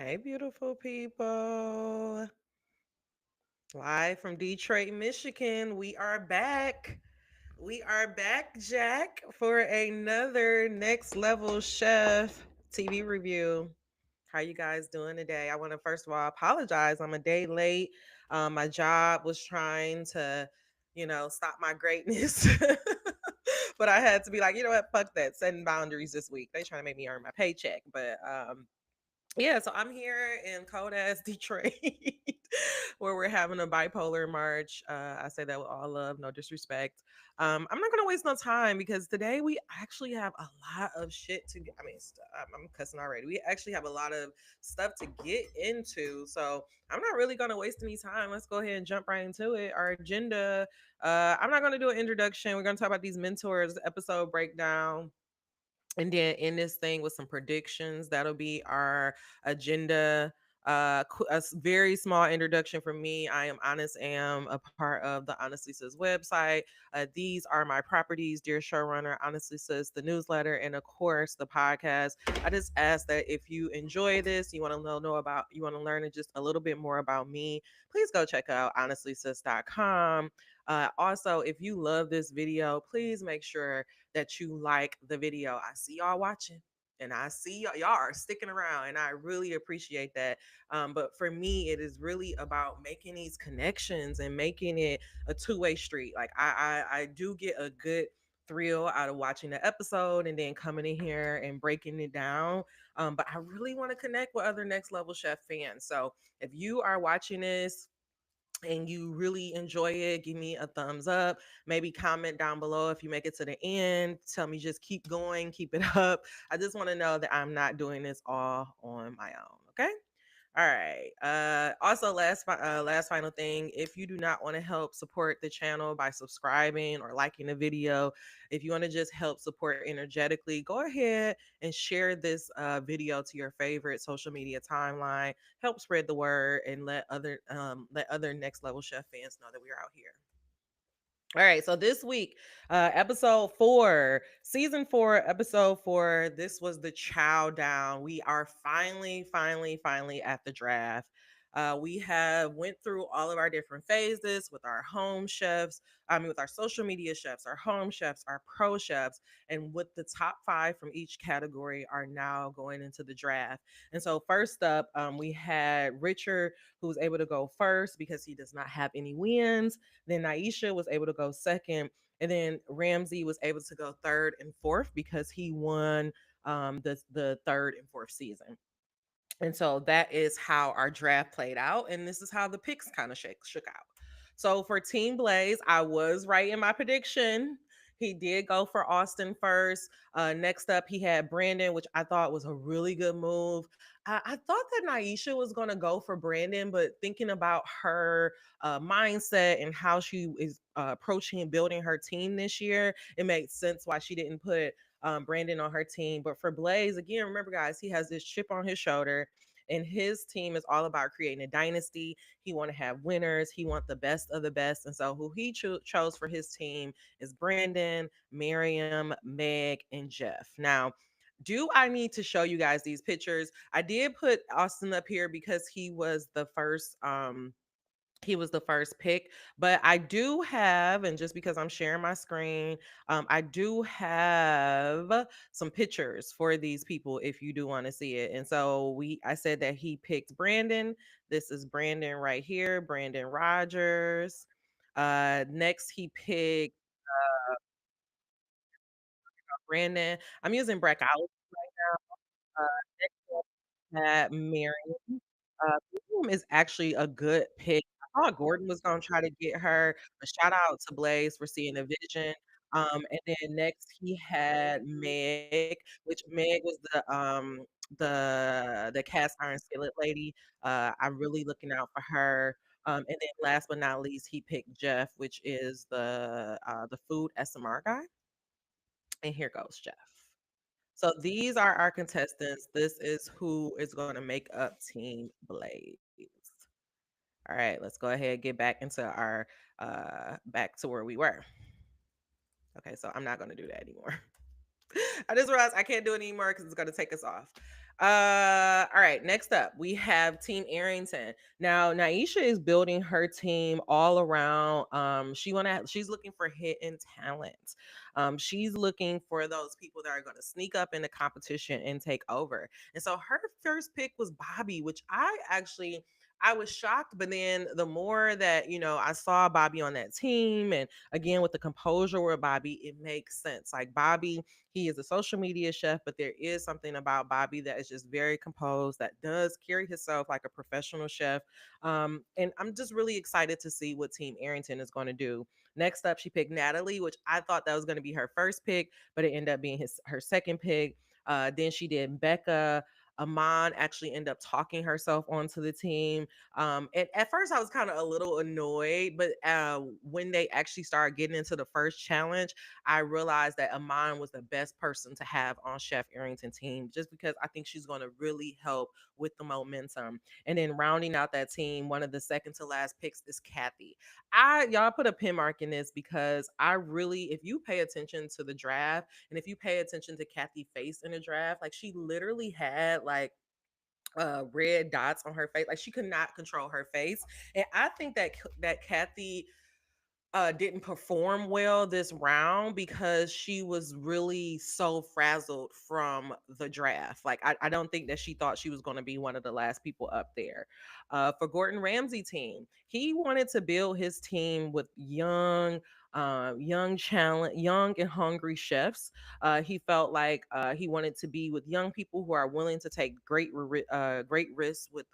Hey, beautiful people. Live from Detroit, Michigan. We are back. We are back, Jack, for another Next Level Chef TV review. How you guys doing today? I want to first of all apologize. I'm a day late. My job was trying to, stop my greatness. But I had to be like, you know what, fuck that. Setting boundaries this week. They trying to make me earn my paycheck. But yeah, so I'm here in cold ass Detroit where we're having a bipolar march. I say that with all love, no disrespect. I'm not going to waste no time because today we actually have a lot of shit to get. I mean, I'm cussing already. We actually have a lot of stuff to get into. So I'm not really going to waste any time. Let's go ahead and jump right into it. Our agenda, I'm not going to do an introduction. We're going to talk about these mentors, episode breakdown, and then in this thing with some predictions. That'll be our agenda. Very small introduction from me. I am Honest Am, a part of the Honestly Says website. These are my properties: Dear Showrunner, Honestly Says the newsletter, and of course the podcast. I just ask that if you enjoy this, you want to know about, you want to learn just a little bit more about me, please go check out honestlysis.com. Also, if you love this video, please make sure that you like the video. I see y'all watching and I see y'all are sticking around, and I really appreciate that. But for me, it is really about making these connections and making it a two-way street. Like I do get a good thrill out of watching the episode and then coming in here and breaking it down. But I really want to connect with other Next Level Chef fans. So if you are watching this and you really enjoy it, give me a thumbs up. Maybe comment down below if you make it to the end. Tell me just keep going, keep it up. I just want to know that I'm not doing this all on my own. Okay. All right. Also, last final thing. If you do not want to help support the channel by subscribing or liking the video, if you want to just help support energetically, go ahead and share this video to your favorite social media timeline. Help spread the word and let other Next Level Chef fans know that we're out here. All right, so this week, episode 4, season 4, episode 4. This was the chow down. We are finally at the draft. We have went through all of our different phases with our home chefs. I mean, with our social media chefs, our home chefs, our pro chefs, and with the top 5 from each category are now going into the draft. And so, first up, we had Richard, who was able to go first because he does not have any wins. Then Nyesha was able to go second. And then Ramsay was able to go third and fourth because he won the third and fourth season. And so that is how our draft played out. And this is how the picks kind of shook out. So for Team Blais, I was right in my prediction. He did go for Austin first. Next up, he had Brandon, which I thought was a really good move. I thought that Nyesha was going to go for Brandon, but thinking about her mindset and how she is approaching and building her team this year, it makes sense why she didn't put Brandon on her team. But for Blais, again, remember, guys, he has this chip on his shoulder, and his team is all about creating a dynasty. He want to have winners. He want the best of the best. And so who he chose for his team is Brandon, Miriam, Meg, and Jeff. Now, do I need to show you guys these pictures? I did put Austin up here because he was the first pick, but I do have, and just because I'm sharing my screen, I do have some pictures for these people if you do want to see it. And so I said that he picked Brandon. This is Brandon right here, Brandon Rogers. Next he picked Brandon. I'm using Breckowski right now. Next up we had Miriam. Miriam is actually a good pick. I thought Gordon was gonna try to get her, but shout out to Blais for seeing the vision. And then next he had Meg, which Meg was the cast iron skillet lady. I'm really looking out for her. And then last but not least, he picked Jeff, which is the food SMR guy. And here goes Jeff. So these are our contestants. This is who is going to make up Team Blades. All right, let's go ahead and get back into our back to where we were. Okay, so I'm not going to do that anymore. I just realized I can't do it anymore because it's going to take us off. All right. Next up, we have Team Arrington. Now, Nyesha is building her team all around. She's looking for hidden talent. She's looking for those people that are going to sneak up in the competition and take over. And so her first pick was Bobby, which I was shocked, but then the more that I saw Bobby on that team, and again with the composure with Bobby, it makes sense. Like Bobby, he is a social media chef, but there is something about Bobby that is just very composed, that does carry himself like a professional chef. And I'm just really excited to see what Team Arrington is going to do. Next up, she picked Natalie, which I thought that was going to be her first pick, but it ended up being her second pick. Then she did Becca. Amon actually ended up talking herself onto the team. And at first, I was kind of a little annoyed, but when they actually started getting into the first challenge, I realized that Amon was the best person to have on Chef Arrington team, just because I think she's going to really help with the momentum. And then rounding out that team, one of the second to last picks is Kathy. Y'all put a pin mark in this because I really, if you pay attention to the draft and if you pay attention to Kathy face in the draft, like she literally had like red dots on her face, like she could not control her face. And I think that Kathy didn't perform well this round because she was really so frazzled from the draft. Like I don't think that she thought she was going to be one of the last people up there. For Gordon Ramsay team, he wanted to build his team with young and hungry chefs. He felt like he wanted to be with young people who are willing to take great risks with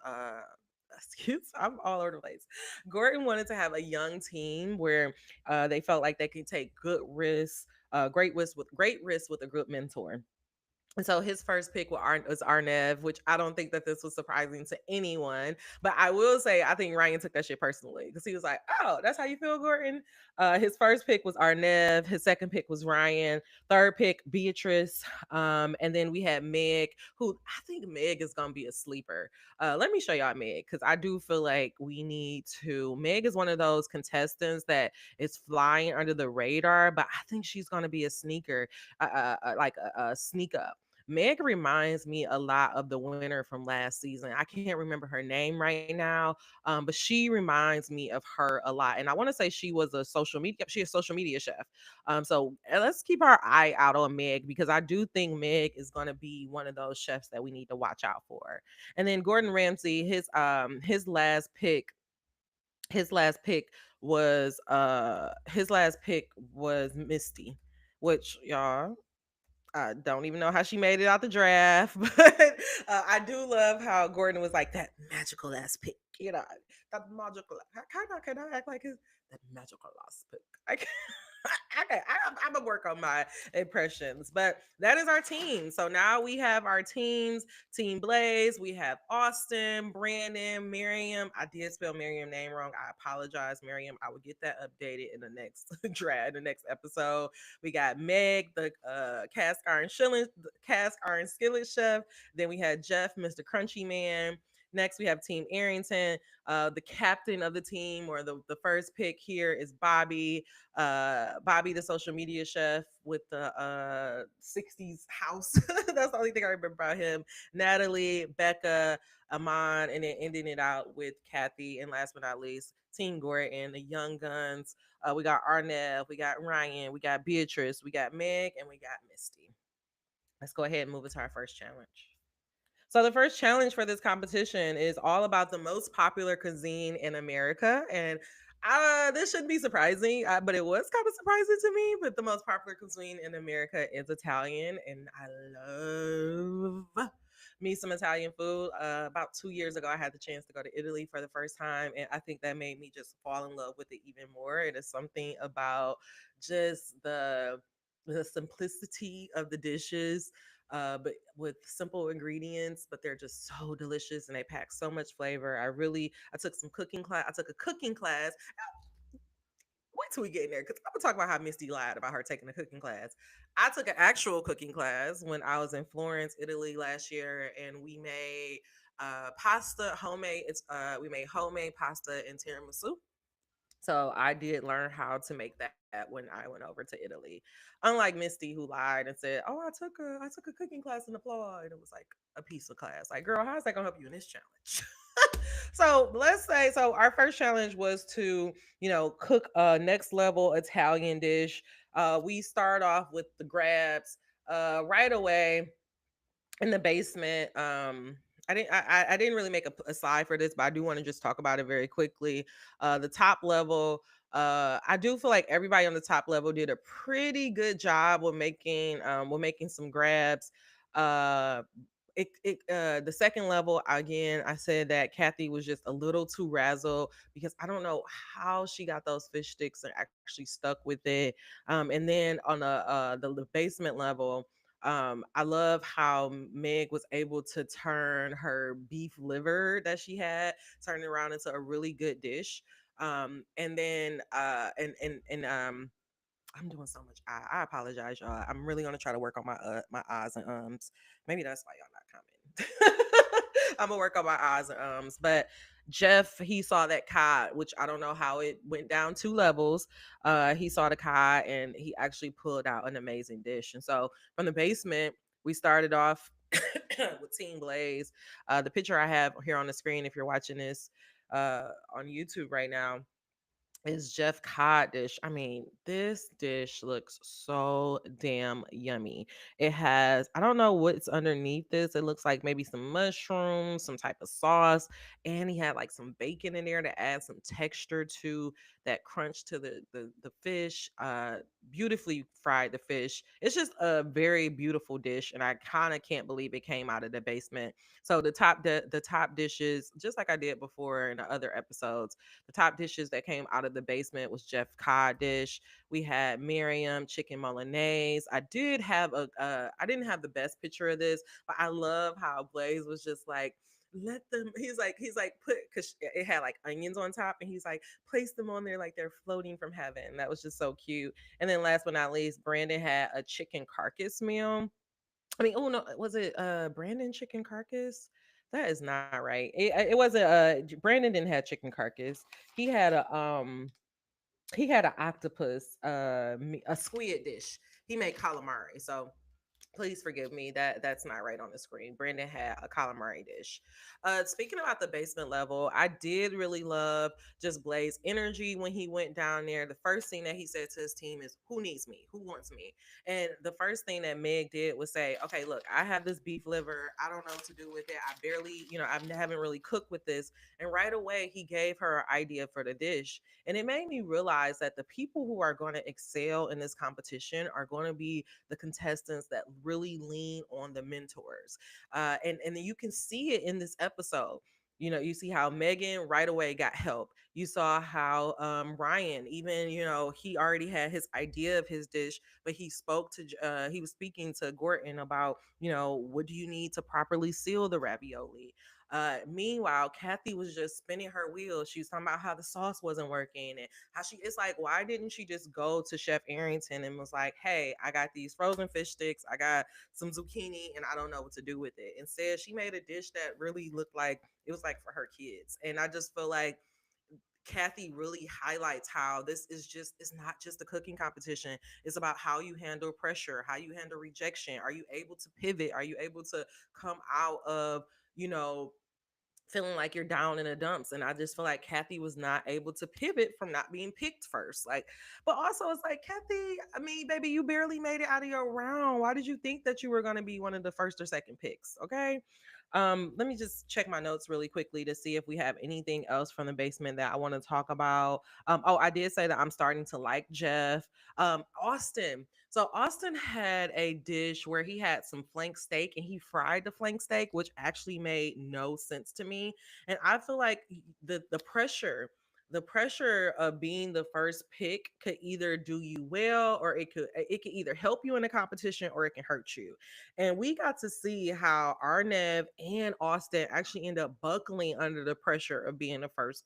excuse, I'm all over the place. Gordon wanted to have a young team where they felt like they could take good risks, great risks with a good mentor. And so his first pick was Arnev, which I don't think that this was surprising to anyone. But I will say, I think Ryan took that shit personally because he was like, "Oh, that's how you feel, Gordon." His first pick was Arnev. His second pick was Ryan. Third pick, Beatrice. And then we had Meg, who I think Meg is gonna be a sleeper. Let me show y'all Meg because I do feel like we need to. Meg is one of those contestants that is flying under the radar, but I think she's gonna be a sneaker, like a sneak up. Meg reminds me a lot of the winner from last season. I can't remember her name right now, but she reminds me of her a lot. And I want to say she was a social media, she a social media chef. So let's keep our eye out on Meg because I do think Meg is going to be one of those chefs that we need to watch out for. And then Gordon Ramsay, his last pick was Misty, which y'all, I don't even know how she made it out the draft, but I do love how Gordon was like that magical ass pick. That magical. Can I act like his that magical ass pick? I can, I'm gonna work on my impressions, but that is our team. So now we have our teams: Team Blaze. We have Austin, Brandon, Miriam. I did spell Miriam name wrong. I apologize, Miriam. I will get that updated in the next draft, the next episode. We got Meg, the cast iron skillet chef. Then we had Jeff, Mr. Crunchy Man. Next, we have Team Arrington. The captain of the team, or the first pick here, is Bobby. Bobby, the social media chef with the 60s house. That's the only thing I remember about him. Natalie, Becca, Amon, and then ending it out with Kathy. And last but not least, Team Gordon, the Young Guns. We got Arnev, we got Ryan, we got Beatrice, we got Meg, and we got Misty. Let's go ahead and move into our first challenge. So the first challenge for this competition is all about the most popular cuisine in America, and this shouldn't be surprising, but it was kind of surprising to me. But the most popular cuisine in America is Italian, and I love me some Italian food. About 2 years ago, I had the chance to go to Italy for the first time, and I think that made me just fall in love with it even more. It is something about just the simplicity of the dishes, but with simple ingredients, but they're just so delicious and they pack so much flavor. I took some cooking class. I took a cooking class. Wait till we get in there because I'm gonna talk about how Misty lied about her taking a cooking class. I took an actual cooking class when I was in Florence, Italy last year, and we made pasta homemade. We made homemade pasta and tiramisu. So I did learn how to make that when I went over to Italy. Unlike Misty, who lied and said, "Oh, I took a cooking class in the Florida," and it was like a piece of class. Like, girl, how is that gonna help you in this challenge? So let's say, so our first challenge was to, cook a next level Italian dish. We start off with the grabs right away in the basement. I didn't really make a slide for this, but I do want to just talk about it very quickly. The top level, I do feel like everybody on the top level did a pretty good job with making some grabs. Uh, the second level, again, I said that Kathy was just a little too razzled because I don't know how she got those fish sticks and actually stuck with it. And then on the basement level, I love how Meg was able to turn her beef liver that she had, turn it around into a really good dish. And then and I'm doing so much. I apologize, y'all. I'm really gonna try to work on my ahs and ums. Maybe that's why y'all not commenting. I'm gonna work on my ahs and ums. But Jeff, he saw that cod, which I don't know how it went down two levels. He saw the cod and he actually pulled out an amazing dish. And so from the basement, we started off with Team Blaze. The picture I have here on the screen, if you're watching this on YouTube right now, is Jeff cod dish. I mean, this dish looks so damn yummy. It has, I don't know what's underneath this. It looks like maybe some mushrooms, some type of sauce, and he had like some bacon in there to add some texture to that crunch to the fish. Beautifully fried the fish. It's just a very beautiful dish, and I kind of can't believe it came out of the basement. So the top dishes, just like I did before in the other episodes, the top dishes that came out of the basement was Jeff cod dish. We had Miriam chicken Bolognese. I didn't have the best picture of this, but I love how Blaze was just like, let them, he's like put, because it had like onions on top, and he's like, place them on there like they're floating from heaven. That was just so cute. And then last but not least, Brandon had a chicken carcass meal. I mean, oh no, was it Brandon chicken carcass? That is not right. It wasn't Brandon didn't have chicken carcass. He had a octopus a squid dish. He made calamari. So please forgive me, that's not right on the screen. Brandon had a calamari dish. Speaking about the basement level, I did really love just Blaze energy when he went down there. The first thing that he said to his team is, who needs me, who wants me? And the first thing that Meg did was say, okay, look, I have this beef liver, I don't know what to do with it, I barely, I haven't really cooked with this. And right away he gave her an idea for the dish, and it made me realize that the people who are going to excel in this competition are going to be the contestants that really lean on the mentors. And then you can see it in this episode. You see how Megan right away got help. You saw how Ryan, even, he already had his idea of his dish, but he was speaking to Gordan about, what do you need to properly seal the ravioli. Meanwhile, Kathy was just spinning her wheels. She was talking about how the sauce wasn't working, and how it's like, why didn't she just go to Chef Arrington and was like, hey, I got these frozen fish sticks, I got some zucchini, and I don't know what to do with it. Instead, she made a dish that really looked like it was like for her kids. And I just feel like Kathy really highlights how it's not just a cooking competition. It's about how you handle pressure, how you handle rejection. Are you able to pivot? Are you able to come out of, you know, feeling like you're down in the dumps? And I just feel like Kathy was not able to pivot from not being picked first. Like, but also it's like, Kathy, I mean, baby, you barely made it out of your round. Why did you think that you were going to be one of the first or second picks? Okay. Let me just check my notes really quickly to see if we have anything else from the basement that I want to talk about. Oh, I did say that I'm starting to like Jeff. Austin. So Austin had a dish where he had some flank steak and he fried the flank steak, which actually made no sense to me. And I feel like the pressure of being the first pick could either do you well, or it could either help you in the competition or it can hurt you. And we got to see how Arnev and Austin actually end up buckling under the pressure of being the first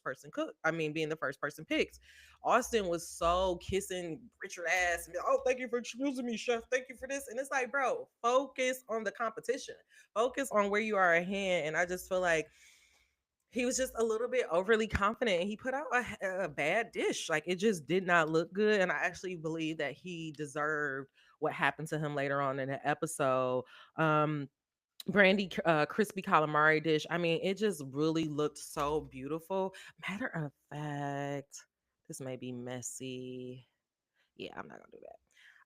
person cook. I mean, being the first person picked. Austin was so kissing Richard ass and be like, oh, thank you for choosing me, chef. Thank you for this. And it's like, bro, focus on the competition. Focus on where you are at hand. And I just feel like he was just a little bit overly confident and he put out a bad dish. Like it just did not look good. And I actually believe that he deserved what happened to him later on in the episode. Um, crispy calamari dish. I mean, it just really looked so beautiful. Matter of fact, this may be messy. Yeah, I'm not gonna do that.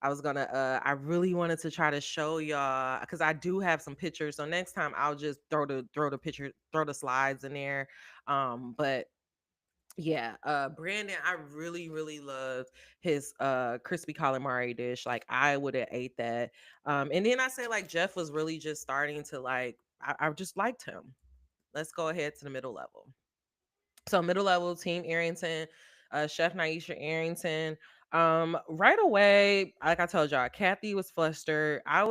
I really wanted to try to show y'all because I do have some pictures. So next time I'll just throw the slides in there. But yeah, Brandon, I really, really loved his crispy calamari dish. Like I would have ate that. And then I say like Jeff was really just starting to like I just liked him. Let's go ahead to the middle level. So middle level team Arrington, Chef Nyesha Arrington. Right away, like I told y'all, Kathy was flustered. I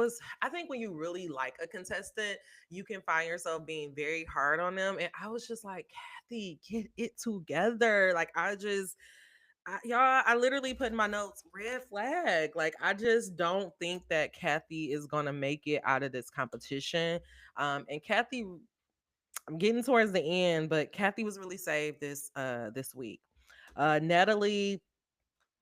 think when you really like a contestant, you can find yourself being very hard on them. And I was just like, Kathy, get it together. Like I literally put in my notes, red flag. Like I just don't think that Kathy is gonna make it out of this competition. And Kathy, I'm getting towards the end, but Kathy was really saved this week. Natalie,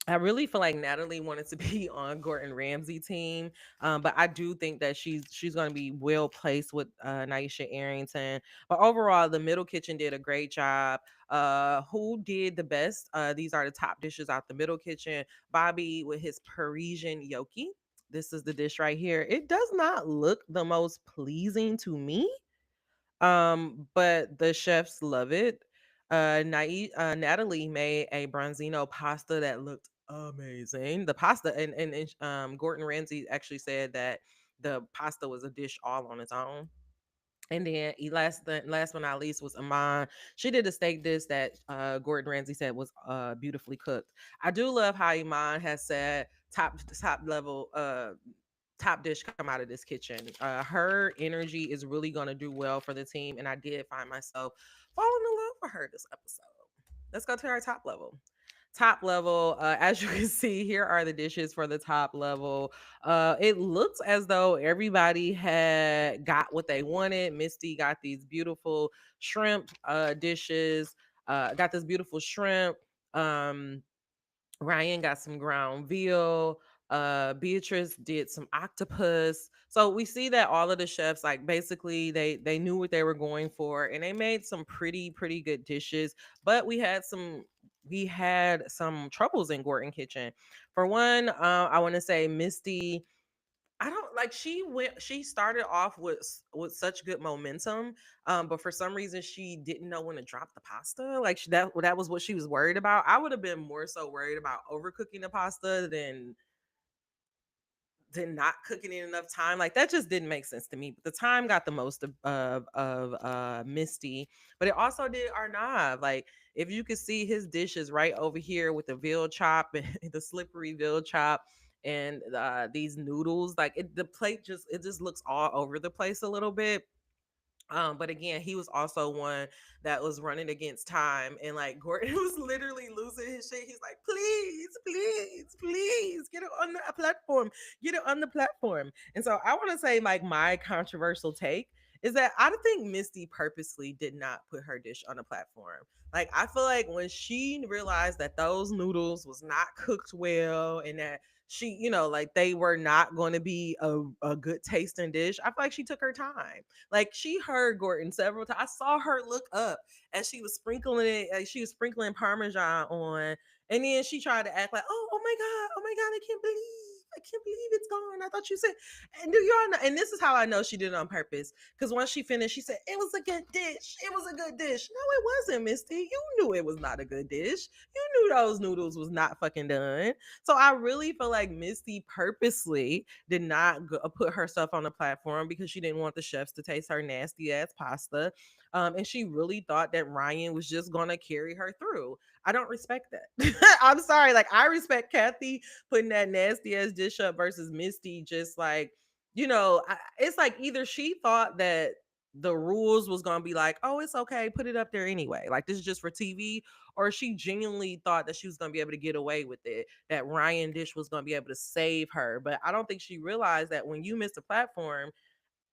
I really feel like Natalie wanted to be on Gordan Ramsay team, but I do think that she's going to be well placed with Nyesha Arrington. But overall, the middle kitchen did a great job. Who did the best? These are the top dishes out the middle kitchen. Bobby with his Parisian gnocchi. This is the dish right here. It does not look the most pleasing to me, but the chefs love it. Natalie made a bronzino pasta that looked amazing. The pasta and Gordon Ramsay actually said that the pasta was a dish all on its own. And then last but not least was Amon. She did a steak dish that Gordon Ramsay said was beautifully cooked. I do love how Iman has said top level top dish come out of this kitchen. Her energy is really going to do well for the team, and I did find myself falling in love with her this episode. Let's go to our top level. Top level, as you can see, here are the dishes for the top level. It looks as though everybody had got what they wanted. Misty got these beautiful shrimp dishes. Got this beautiful shrimp. Um, Ryan got some ground veal. Beatrice did some octopus. So we see that all of the chefs, like basically, they knew what they were going for, and they made some pretty good dishes. But we had some troubles in Gordon Kitchen. For one, I want to say Misty. I don't like she started off with such good momentum, but for some reason she didn't know when to drop the pasta. Like that was what she was worried about. I would have been more so worried about overcooking the pasta than not cooking in enough time. Like that just didn't make sense to me. But the time got the most of Misty, but it also did Arnav. Like if you could see his dishes right over here with the veal chop and the slippery veal chop and these noodles, like the plate just looks all over the place a little bit. But again, he was also one that was running against time, and like Gordon was literally losing his shit. He's like, "Please, please, please, get it on the platform, get it on the platform." And so I want to say, like, my controversial take is that I don't think Misty purposely did not put her dish on the platform. Like, I feel like when she realized that those noodles was not cooked well, and that like they were not going to be a good tasting dish, I feel like she took her time. Like she heard Gordon several times. I saw her look up as she was sprinkling it. Like she was sprinkling Parmesan on, and then she tried to act like, oh my god, oh my god, I can't believe it's gone. I thought you said, and do y'all know? And this is how I know she did it on purpose. Because once she finished, she said, it was a good dish. It was a good dish. No, it wasn't, Misty. You knew it was not a good dish. You knew those noodles was not fucking done. So I really feel like Misty purposely did not put herself on the platform because she didn't want the chefs to taste her nasty ass pasta. And she really thought that Ryan was just gonna carry her through. I don't respect that. I'm sorry. Like I respect Kathy putting that nasty ass dish up versus Misty just like, it's like either she thought that the rules was gonna be like, oh, it's okay, put it up there anyway. Like this is just for TV, or she genuinely thought that she was gonna be able to get away with it, that Ryan Dish was gonna be able to save her. But I don't think she realized that when you miss a platform,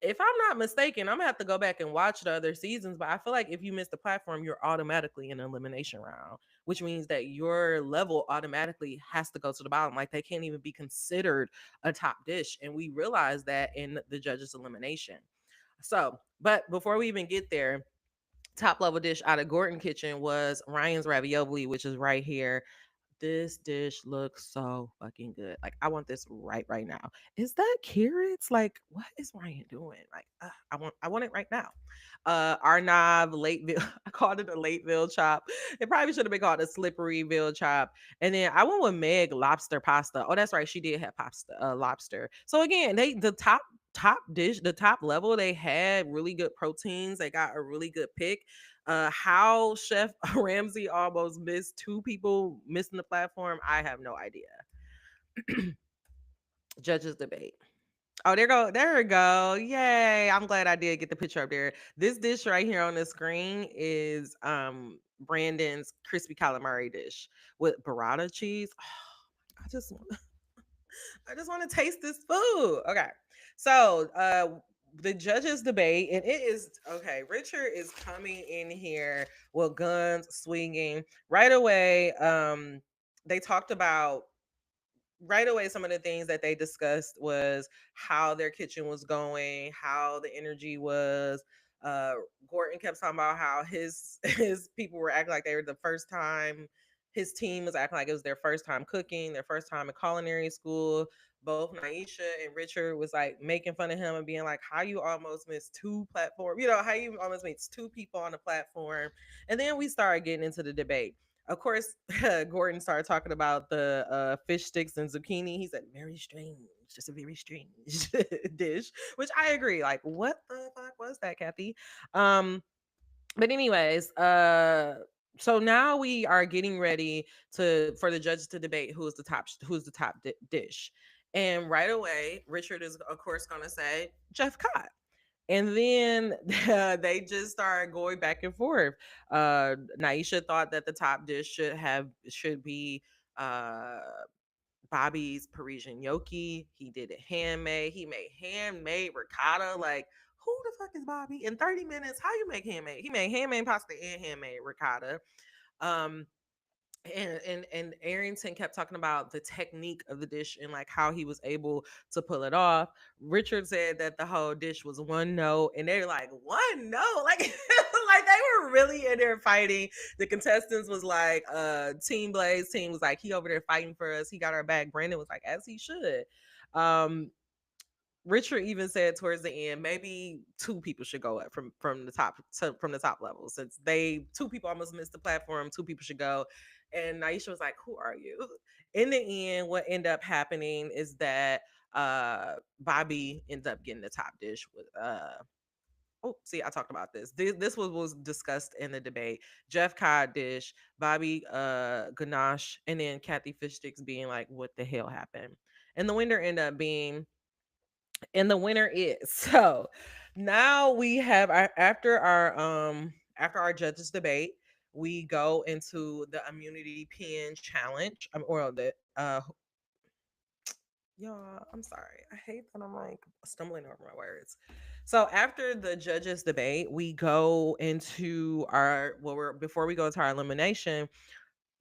if I'm not mistaken, I'm gonna have to go back and watch the other seasons, but I feel like if you miss the platform, you're automatically in an elimination round, which means that your level automatically has to go to the bottom. Like they can't even be considered a top dish. And we realized that in the judges' elimination. So, but before we even get there, top level dish out of Gordon Kitchen was Ryan's ravioli, which is right here. This dish looks so fucking good. Like I want this right now. Is that carrots? Like what is Ryan doing? Like I want it right now. Arnav Lateville. I called it a Lateville chop. It probably should have been called a Slipperyville chop. And then I went with Meg lobster pasta. Oh, that's right. She did have pasta lobster. So again, they the top dish, the top level, they had really good proteins. They got a really good pick. How Chef Ramsay almost missed two people missing the platform, I have no idea. Judges debate. Oh, there we go. Yay. I'm glad I did get the picture up there. This dish right here on the screen is Brandon's crispy calamari dish with burrata cheese. I just I just want to taste this food. Okay. So, the judges debate, and it is okay. Richard is coming in here with guns swinging right away. They talked about right away some of the things that they discussed was how their kitchen was going, how the energy was. uh Gordon kept talking about how his people were acting like they were the first time, his team was acting like it was their first time cooking, their first time in culinary school. Both Nyesha and Richard was like making fun of him and being like, how you almost missed two platforms, how you almost missed two people on the platform. And then we started getting into the debate. Of course, Gordon started talking about the fish sticks and zucchini. He said, very strange, just a very strange dish, which I agree. Like, what the fuck was that, Kathy? Um, but anyways, so now we are getting ready to for the judges to debate who's the top dish. And right away, Richard is of course going to say Jeff Cott. And then they just started going back and forth. Naisha thought that the top dish should be uh Bobby's Parisian gnocchi. He did it handmade. He made handmade ricotta. Like, who the fuck is Bobby? In 30 minutes, how you make handmade? He made handmade pasta and handmade ricotta. Um, and Arrington kept talking about the technique of the dish and like how he was able to pull it off. Richard said that the whole dish was one note, and they're like, one note, like like they were really in there fighting. The contestants was like, Team Blaze team was like, he over there fighting for us. He got our back. Brandon was like, as he should. Um, Richard even said towards the end, maybe two people should go up from the top from the top level, since they two people almost missed the platform. Two people should go, and Naisha was like, "Who are you?" In the end, what ended up happening is that Bobby ended up getting the top dish with Oh, see, I talked about this. This was discussed in the debate. Jeff Cod dish, Bobby ganache, and then Kathy Fish Sticks being like, "What the hell happened?" And the winner ended up being and the winner is so now we have after our judges debate, we go into the immunity pin challenge, or the y'all, I'm sorry, I hate that I'm like stumbling over my words. So after the judges debate, we go into our well we're before we go into our elimination.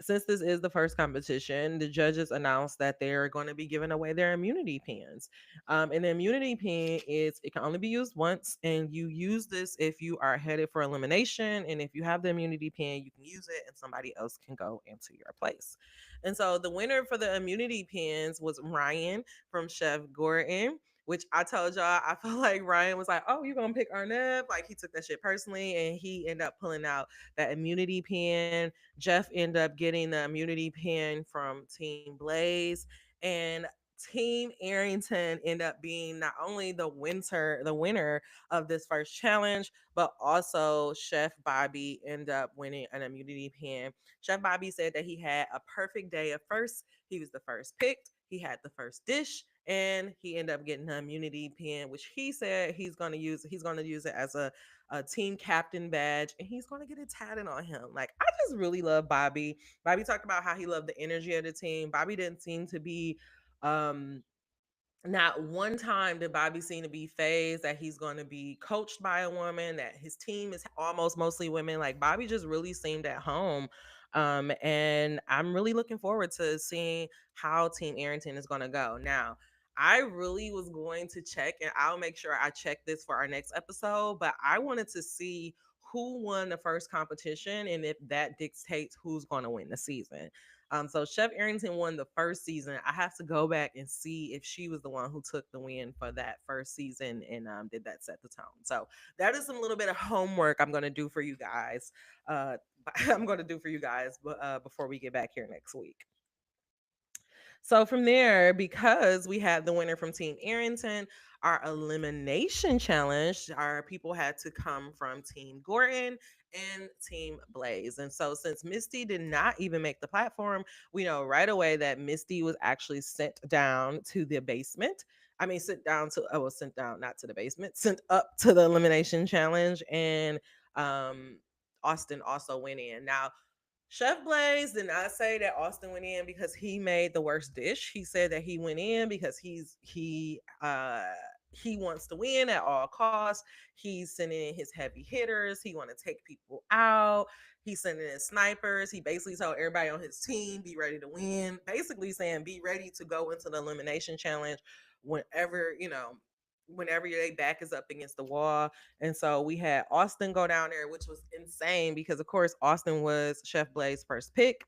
Since this is the first competition, the judges announced that they're going to be giving away their immunity pins. And the immunity pin is it can only be used once, and you use this if you are headed for elimination. And if you have the immunity pin, you can use it, and somebody else can go into your place. And so the winner for the immunity pins was Ryan from Chef Gordon. Which I told y'all, I felt like Ryan was like, "Oh, you gonna pick Arnett?" Like he took that shit personally, and he ended up pulling out that immunity pin. Jeff ended up getting the immunity pin from Team Blaze, and Team Arrington ended up being not only the winner of this first challenge, but also Chef Bobby ended up winning an immunity pin. Chef Bobby said that he had a perfect day at first. He was the first picked. He had the first dish, and he ended up getting an immunity pin, which he said he's going to use. He's going to use it as a team captain badge, and he's going to get it tatted on him. Like, I just really love Bobby. Bobby talked about how he loved the energy of the team. Bobby didn't seem to be um Not one time did Bobby seem to be phased that he's going to be coached by a woman, that his team is almost mostly women. Like Bobby just really seemed at home. And I'm really looking forward to seeing how Team Arrington is going to go. Now, I really was going to check, and I'll make sure I check this for our next episode, but I wanted to see who won the first competition and if that dictates who's going to win the season. So Chef Arrington won the first season. I have to go back and see if she was the one who took the win for that first season and did that set the tone. So that is some little bit of homework I'm going to do for you guys. Uh, I'm going to do for you guys before we get back here next week. So from there, because we had the winner from Team Arrington, our elimination challenge, our people had to come from Team Gordan and Team Blais. And so since Misty did not even make the platform, we know right away that Misty was actually sent down to the basement. I mean, sent down to, oh, well, sent down, not to the basement, sent up to the elimination challenge. And Austin also went in. Now, Chef Blaze did not say that Austin went in because he made the worst dish. He said that he went in because he wants to win at all costs. He's sending in his heavy hitters. He want to take people out. He's sending in snipers. He basically told everybody on his team be ready to win. Basically saying be ready to go into the elimination challenge whenever whenever your back is up against the wall. And so we had Austin go down there, which was insane because, of course, Austin was Chef Blaze's first pick.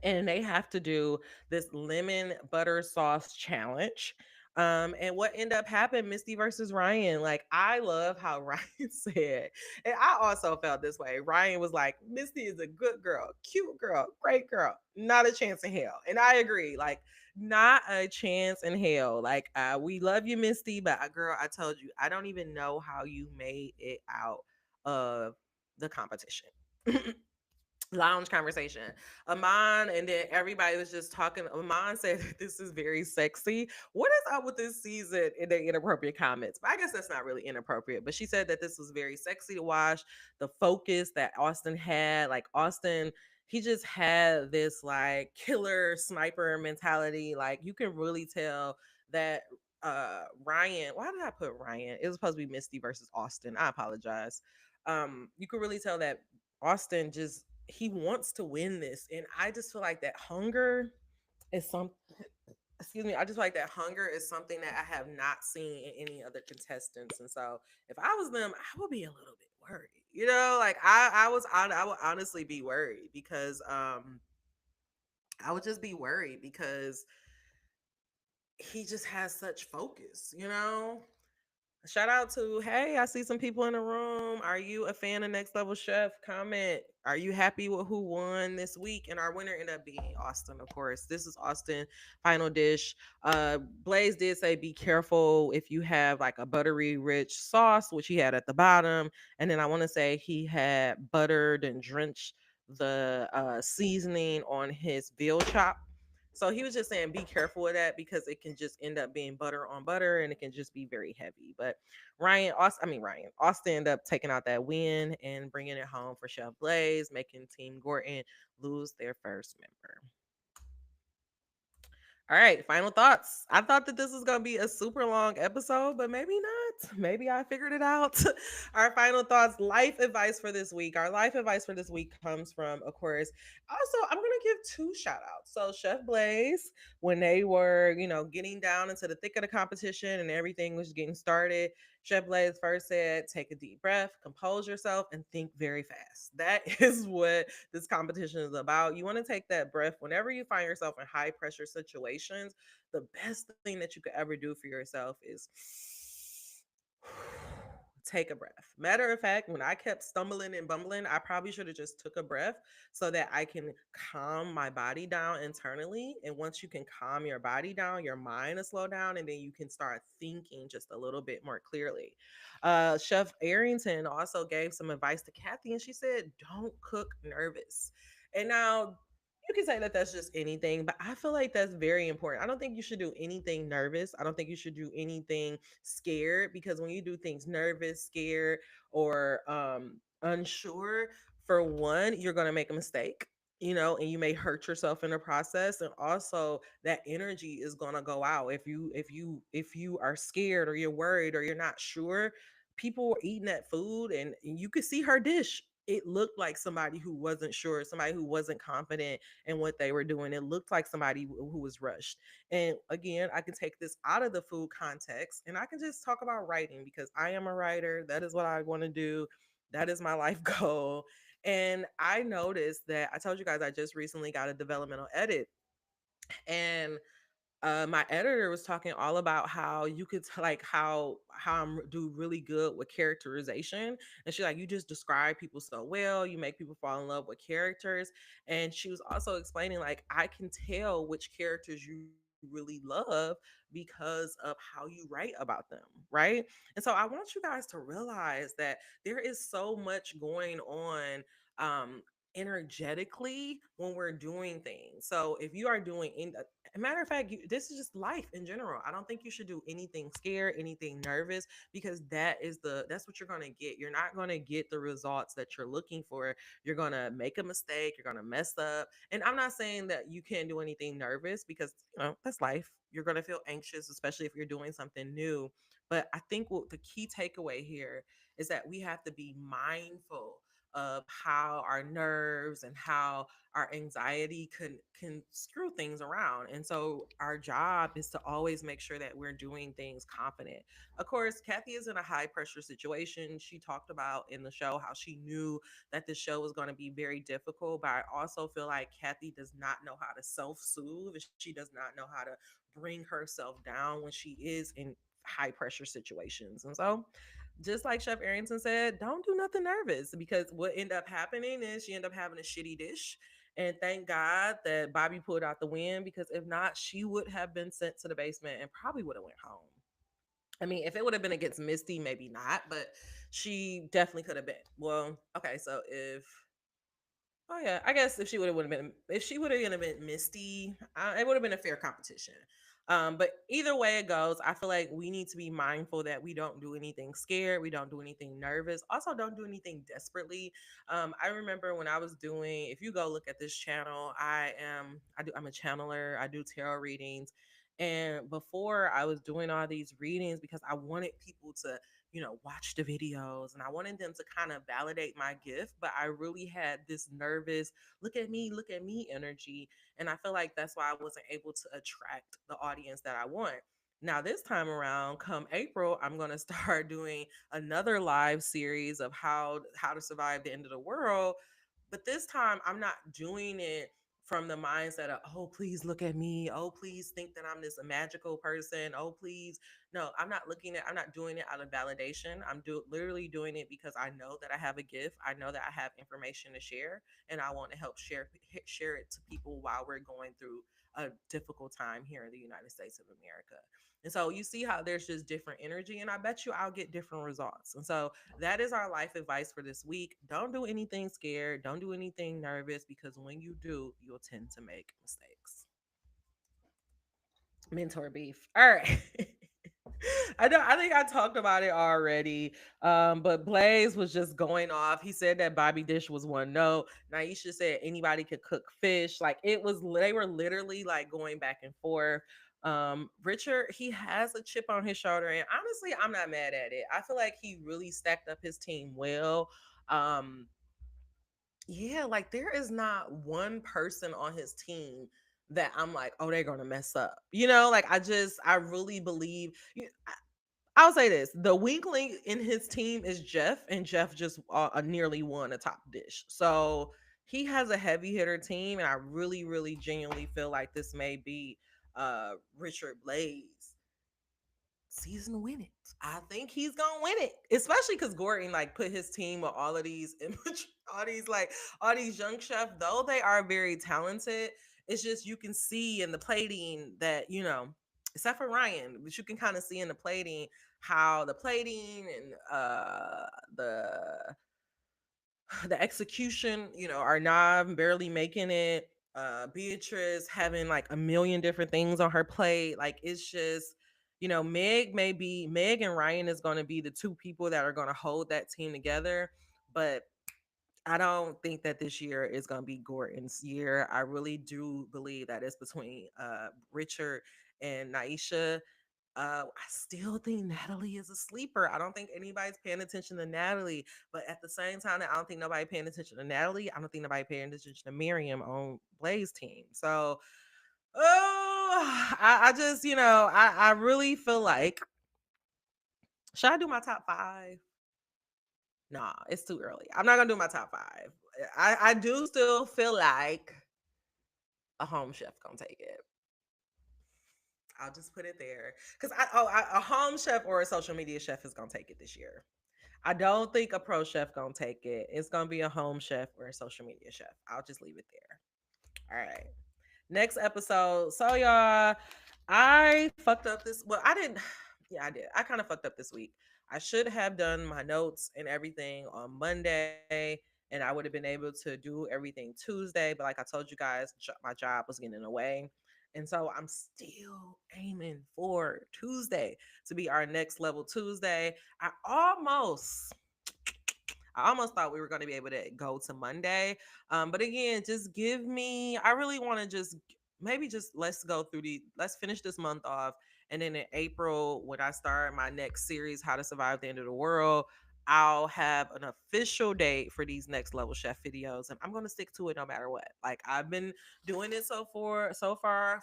And they have to do this lemon butter sauce challenge. And what ended up happening, Misty versus Ryan. Like, I love how Ryan said, and I also felt this way. Ryan was like, Misty is a good girl, cute girl, great girl, not a chance in hell. And I agree. Like, not a chance in hell. Like, we love you, Misty, but girl, I told you, I don't even know how you made it out of the competition. Lounge conversation. Amon and then everybody was just talking. Amon said that this is very sexy. What is up with this season and the inappropriate comments? But I guess that's not really inappropriate. But she said that this was very sexy to watch. The focus that Austin had, like Austin, he just had this like killer sniper mentality. Like you can really tell that Ryan, why did I put Ryan? It was supposed to be Misty versus Austin. I apologize. You could really tell that Austin just he wants to win this. And I just feel like that hunger is some excuse me, I just feel like that hunger is something that I have not seen in any other contestants. And so if I was them, I would be a little bit worried. You know, like I would honestly be worried because I would just be worried because he just has such focus, you know? Shout out to, hey, I see some people in the room. Are you a fan of Next Level Chef? Comment. Are you happy with who won this week? And our winner ended up being Austin, of course. This is Austin final dish. Blaze did say be careful if you have like a buttery rich sauce, which he had at the bottom. And then I want to say he had buttered and drenched the seasoning on his veal chop. So he was just saying, be careful with that because it can just end up being butter on butter and it can just be very heavy. But Austin ended up taking out that win and bringing it home for Chef Blaze, making Team Gorton lose their first member. All right, final thoughts. I thought that this was going to be a super long episode, but maybe not. Maybe I figured it out. Our final thoughts, life advice for this week. Our life advice for this week comes from, of course, also, I'm going to give two shout outs. So, Chef Blaze, when they were, getting down into the thick of the competition and everything was getting started, Chef Blaze first said, take a deep breath, compose yourself, and think very fast. That is what this competition is about. You want to take that breath whenever you find yourself in high pressure situations. The best thing that you could ever do for yourself is take a breath. Matter of fact, when I kept stumbling and bumbling, I probably should have just took a breath so that I can calm my body down internally. And once you can calm your body down, your mind will slow down, and then you can start thinking just a little bit more clearly. Chef Arrington also gave some advice to Kathy, and she said, "Don't cook nervous." And now you can say that that's just anything, but I feel like that's very important. I don't think you should do anything nervous. I don't think you should do anything scared because when you do things nervous, scared, or unsure, for one, you're going to make a mistake. and you may hurt yourself in the process, and also that energy is going to go out if you are scared or you're worried or you're not sure. People were eating that food, and you could see her dish. It looked like somebody who wasn't sure, somebody who wasn't confident in what they were doing. It looked like somebody who was rushed. And again, I can take this out of the food context and I can just talk about writing, because I am a writer. That is what I want to do. That is my life goal. And I noticed that I told you guys I just recently got a developmental edit. And my editor was talking all about how you could like how I'm do really good with characterization. And she like, you just describe people so well, you make people fall in love with characters. And she was also explaining like, I can tell which characters you really love because of how you write about them, right? And so I want you guys to realize that there is so much going on energetically when we're doing things. So if you are doing a matter of fact, this is just life in general. I don't think you should do anything scared, anything nervous, because that's what you're gonna get. You're not gonna get the results that you're looking for. You're gonna make a mistake. You're gonna mess up. And I'm not saying that you can't do anything nervous, because that's life. You're gonna feel anxious, especially if you're doing something new. But I think what the key takeaway here is that we have to be mindful of how our nerves and how our anxiety can screw things around. And so our job is to always make sure that we're doing things confident. Of course, Kathy is in a high pressure situation. She talked about in the show how she knew that the show was going to be very difficult, but I also feel like Kathy does not know how to self-soothe. She does not know how to bring herself down when she is in high pressure situations. And so just like Chef Arrington said, don't do nothing nervous, because what end up happening is she end up having a shitty dish. And thank God that Bobby pulled out the win, because if not, she would have been sent to the basement and probably would have went home. I mean, if it would have been against Misty, maybe not, but she definitely could have been. Well, okay, so if oh yeah, I guess if she would have been Misty, it would have been a fair competition. But either way it goes, I feel like we need to be mindful that we don't do anything scared, we don't do anything nervous, also don't do anything desperately. I remember when I was doing, if you go look at this channel, I'm a channeler. I do tarot readings, and before I was doing all these readings because I wanted people to watch the videos and I wanted them to kind of validate my gift. But I really had this nervous, look at me energy. And I feel like that's why I wasn't able to attract the audience that I want. Now, this time around, come April, I'm going to start doing another live series of how to survive the end of the world. But this time, I'm not doing it from the mindset of, oh, please look at me. Oh, please think that I'm this magical person. Oh, please. No, I'm not doing it out of validation. Literally doing it because I know that I have a gift. I know that I have information to share, and I want to help share it to people while we're going through a difficult time here in the United States of America. And so you see how there's just different energy, and I bet you I'll get different results. And so that is our life advice for this week. Don't do anything scared. Don't do anything nervous, because when you do, you'll tend to make mistakes. Mentor beef. All right. I think I talked about it already. But Blaze was just going off. He said that Bobby Dish was one note. Nyesha said anybody could cook fish. Like they were literally like going back and forth. Richard, he has a chip on his shoulder, and honestly, I'm not mad at it. I feel like he really stacked up his team well. Um, yeah, like there is not one person on his team that I'm like, oh, they're gonna mess up. Like I really believe. I'll say this: the weakling in his team is Jeff, and Jeff just nearly won a top dish. So he has a heavy hitter team, and I really, really, genuinely feel like this may be Richard Blais' season to win it. I think he's gonna win it, especially because Gordan like put his team with all of these, all these young chefs. Though they are very talented, it's just you can see in the plating that except for Ryan, but you can kind of see in the plating how the plating and the execution, are not barely making it. Beatrice having like a million different things on her plate. Like it's just, Meg and Ryan is going to be the two people that are going to hold that team together. But I don't think that this year is going to be Gorton's year. I really do believe that it's between Richard and Nyesha. I still think Natalie is a sleeper. I don't think anybody's paying attention to Natalie, but at the same time, I don't think nobody paying attention to Natalie. I don't think nobody paying attention to Miriam on Blais' team. So, I just, I really feel like, should I do my top five? Nah, it's too early. I'm not gonna do my top five. I do still feel like a home chef gonna take it. I'll just put it there because a home chef or a social media chef is gonna take it this year. I don't think a pro chef gonna take it. It's gonna be a home chef or a social media chef. I'll just leave it there. All right. Next episode. So y'all, I fucked up this. Well, I didn't. Yeah, I did. I kind of fucked up this week. I should have done my notes and everything on Monday, and I would have been able to do everything Tuesday. But like I told you guys, my job was getting in the way. And so I'm still aiming for Tuesday to be our next level Tuesday. I almost thought we were going to be able to go to Monday. But again, just give me, I really want to just maybe just let's finish this month off. And then in April, when I start my next series, How to Survive the End of the World, I'll have an official date for these next level chef videos. And I'm going to stick to it no matter what. Like I've been doing it so far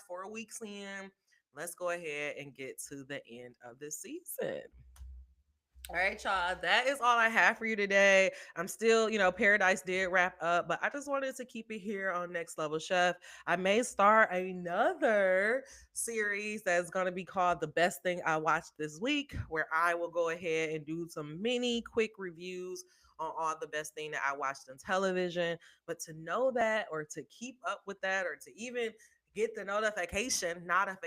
4 weeks in. Let's go ahead and get to the end of the season. All right, y'all. That is all I have for you today. I'm still, Paradise did wrap up, but I just wanted to keep it here on Next Level Chef. I may start another series that's going to be called The Best Thing I Watched This Week, where I will go ahead and do some mini quick reviews on all the best thing that I watched on television. But to know that, or to keep up with that, or to even get the notification, shout out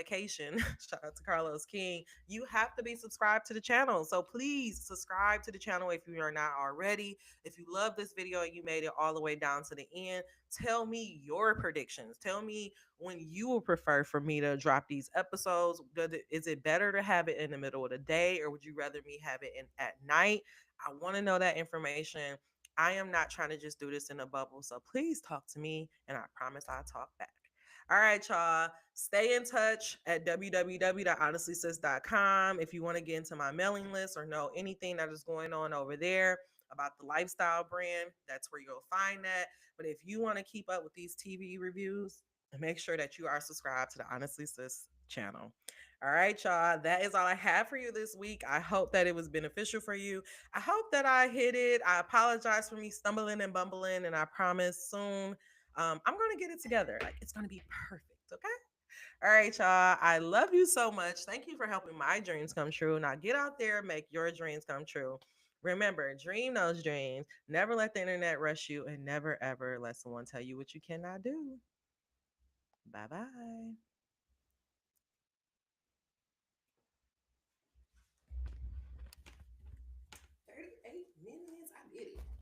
to Carlos King, you have to be subscribed to the channel. So please subscribe to the channel if you are not already. If you love this video and you made it all the way down to the end, tell me your predictions. Tell me when you would prefer for me to drop these episodes. Is it better to have it in the middle of the day, or would you rather me have it at night? I want to know that information. I am not trying to just do this in a bubble. So please talk to me, and I promise I'll talk back. All right, y'all. Stay in touch at www.honestlysis.com if you want to get into my mailing list or know anything that is going on over there about the lifestyle brand. That's where you'll find that. But if you want to keep up with these TV reviews, make sure that you are subscribed to the Honestly Sis channel. All right, y'all. That is all I have for you this week. I hope that it was beneficial for you. I hope that I hit it. I apologize for me stumbling and bumbling, and I promise soon I'm going to get it together. Like, it's going to be perfect. Okay. All right, y'all. I love you so much. Thank you for helping my dreams come true. Now get out there, make your dreams come true. Remember, dream those dreams. Never let the internet rush you, and never ever let someone tell you what you cannot do. Bye bye.